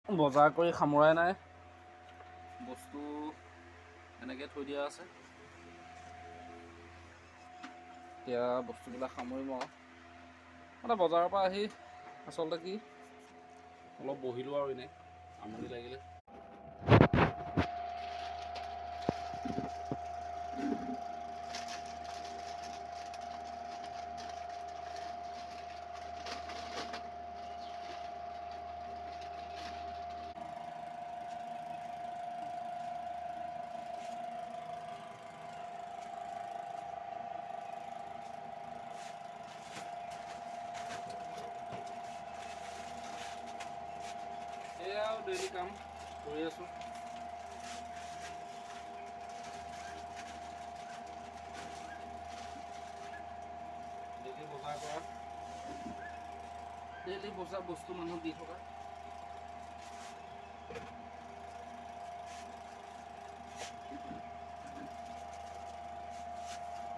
বজাৰ কৰি সামৰাই নাই, বস্তু এনেকৈ থৈ দিয়া আছে। এতিয়া বস্তুবিলাক সামৰিম আৰু মানে বজাৰৰ পৰা আহি আচলতে কি অলপ বহিলোঁ আৰু এনেই আমনি লাগিলে। এয়া আৰু ডেইলি কাম কৰি আছোঁ। ডেইলি বজাৰ কৰা, ডেইলি বজাৰ বস্তু মানুহক দি থকা।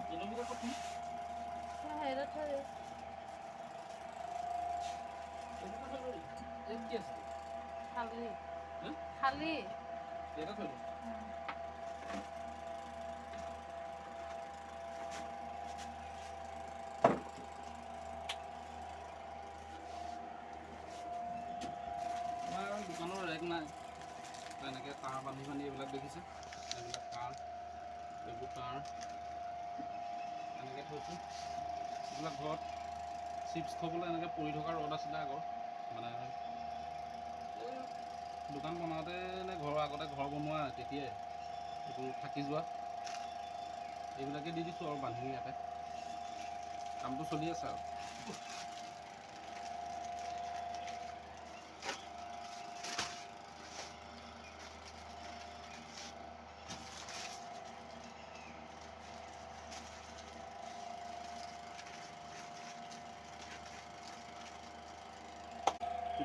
কিলোমিটাৰ ক'ত কি আছে? খালি খালি এটা থৈ দিওঁ। আমাৰ দোকানৰ ৰেক নাই, এনেকৈ তাঁৰ বান্ধি বান্ধি এইবিলাক দেখিছে, এইবিলাক তাঁৰ, এইবোৰ তাঁৰ এনেকৈ থৈছোঁ। এইবিলাক ঘৰত চিপছ থ'বলৈ এনেকৈ পৰি থকা ৰদ আছিলে আগৰ, মানে দোকান বনাওঁতে নে ঘৰৰ আগতে ঘৰ বনোৱা তেতিয়াই এইবোৰ থাকি যোৱা, এইবিলাকে দি দিছোঁ আৰু বান্ধি ইয়াতে কামটো চলি আছে আৰু।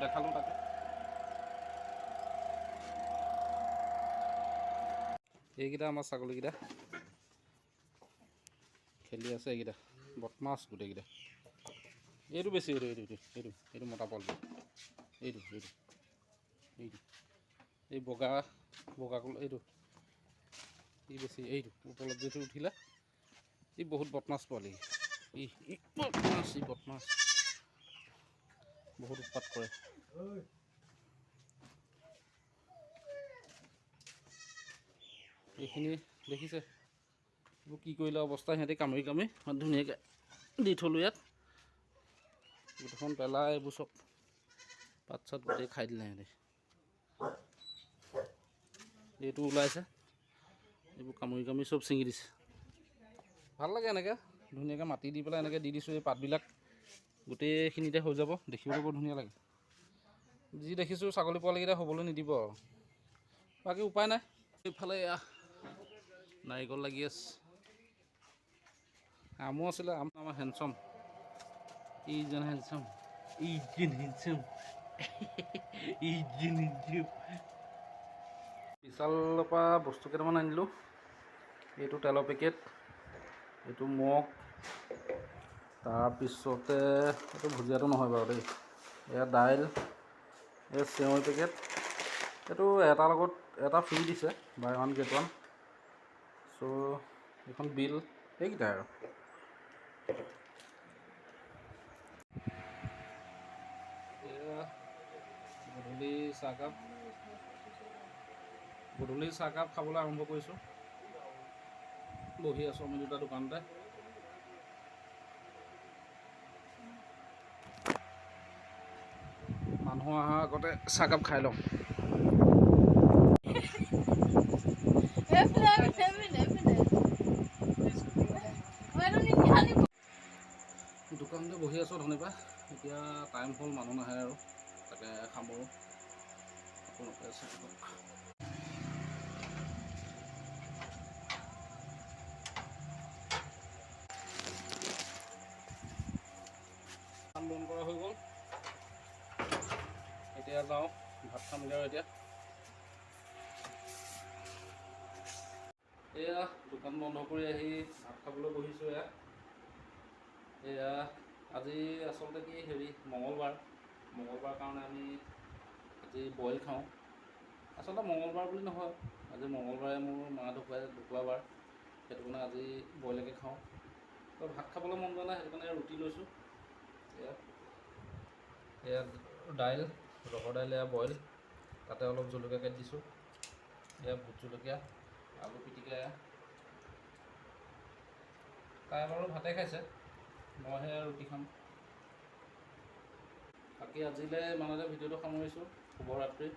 দেখালোঁ তাকে। এইকেইটা আমাৰ ছাগলীকেইটা খেলি আছে, এইকেইটা বদমাছ গোটেইকেইটা। এইটো বেছি, এইটো মতা পোৱালিটো, এইটো এই বগা এইটো ই বেছি, এইটো ওপৰত যিটো উঠিলে ই বহুত বদমাছ পোৱালি, ই বদমাছ বহুত উৎপাত কৰে। এইখিনি দেখিছে এইবোৰ কি কৰিলে অৱস্থা, সিহঁতে কামুৰি ধুনীয়াকৈ দি থলোঁ ইয়াত, গোটেইখন পেলাই এইবোৰ চব পাত চাত গোটেই খাই দিলে সিহঁতে। এইটো ওলাইছে, এইবোৰ কামুৰি চব ছিঙি দিছে। ভাল লাগে এনেকৈ ধুনীয়াকৈ মাটি দি পেলাই এনেকৈ দি দিছোঁ, এই পাতবিলাক গোটেইখিনিতে হৈ যাব, দেখিবলৈ বৰ ধুনীয়া লাগে। যি দেখিছোঁ ছাগলী পোৱালিকেইটা হ'বলৈ নিদিব আৰু, বাকী উপায় নাই। এইফালে এয়া নাৰিকল লাগি আছে, আমো আছিলে, আম আমাৰ হেণ্ডচাম, ইজন হেণ্ডচাম বিশালৰ পৰা বস্তু কেইটামান আনিলোঁ। এইটো তেলৰ পেকেট, এইটো মগ, তাৰপিছতে এইটো ভুজিয়াটো নহয় বাৰু দেই, এয়া দাইল, এই চেৱৈ পেকেট, এইটো এটাৰ লগত এটা ফ্ৰী দিছে, বাই ওৱান গেট ওৱান। চ' এইখন বিল, এইকেইটাই আৰু। এয়া গধূলি চাহকাপ খাবলৈ আৰম্ভ কৰিছোঁ। বহি আছোঁ আমি দুটা দোকানতে। মানুহ অহাৰ আগতে চাহকাপ খাই লওঁ। দোকানতে বহি আছোঁ ধনীপা, এতিয়া টাইম হ'ল, মানুহ নাহে আৰু তাকে সামৰোঁ। আপোনালোকে চাই লওক। কাম বন কৰা হৈ গ'ল, এতিয়া যাওঁ ভাত খামগৈ আৰু এতিয়া। এয়া দোকান বন্ধ কৰি আহি ভাত খাবলৈ বহিছোঁ। এয়া আজি আচলতে কি মঙলবাৰ কাৰণে আমি আজি বইল খাওঁ। আচলতে মঙলবাৰ বুলি নহয়, আজি মঙলবাৰে মোৰ মা ঢুকুৱা বাৰ, সেইটো কাৰণে আজি বইলকে খাওঁ। তো ভাত খাবলৈ মন যোৱা নাই, সেইটো কাৰণে ৰুটি লৈছোঁ। এয়া দাইল, ৰহৰ দাইল, এয়া বইল, তাতে অলপ জলকীয়া কাটি দিছোঁ। এয়া ভোট জলকীয়া, আলু পিটিকা। তাই বাৰু ভাতে খাইছে, মইহে ৰুটি খাম। বাকী আজিলৈ ইমানতে ভিডিঅ'টো সামৰিছোঁ। শুভৰাত্ৰি।